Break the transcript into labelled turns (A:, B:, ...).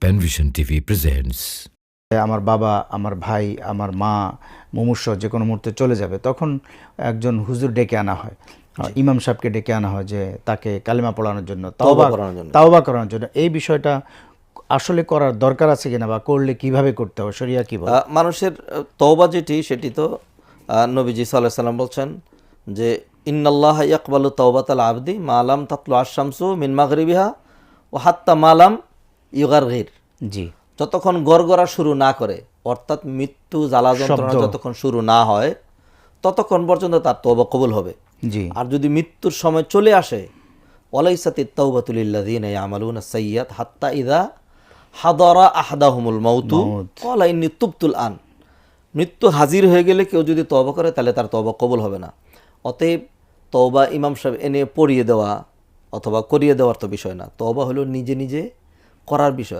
A: Panvision TV presents.
B: আমার বাবা, আমার ভাই, আমার মা মুমূর্ষ যে কোনো মুহূর্তে চলে যাবে, তখন একজন হুজুর ডেকে আনা হয়, ইমাম সাহেবকে ডেকে আনা হয় যে তাকে কালিমা পড়ানোর জন্য, তাওবা করানোর জন্য। এই বিষয়টা আসলে করার দরকার আছে কিনা, বা করলে কিভাবে করতে হবে, শরিয়া কি বলে?
C: মানুষের তওবা যেটি, সেটি তো নবীজি সাল্লাল্লাহু আলাইহি সাল্লাম বলছেন যে ইন্নাল্লাহা ইয়াকবালু তাওবাতাল আবদি মা লাম তাতলু আশ-শামসু মিন মাগরিবিহা ওয়া হাত্তা মা লাম ইউগারগির।
B: জি,
C: যতক্ষণ গড়গড়া শুরু না করে, অর্থাৎ মৃত্যু জ্বালা যন্ত্রণা যতক্ষণ শুরু না হয়, ততক্ষণ পর্যন্ত তার তওবা কবুল হবে।
B: জি,
C: আর যদি মৃত্যুর সময় চলে আসে, ওয়ালাইসাতিত তাওবাতু লিল্লাযিনা ইয়ামালুনা সাইয়্যাত হাত্তা ইযা হাদারা আহাদাহুমুল মাউতু ক্বালা ইন্নী তুবতুল আন। মৃত্যু হাজির হয়ে গেলে কেউ যদি তওবা করে, তাহলে তার তওবা কবুল হবে না। অতএব তওবা ইমাম সাহেব এনে পড়িয়ে দেওয়া অথবা করিয়ে দেওয়ার তো বিষয় না। তওবা হলো নিজে নিজে করার বিষয়।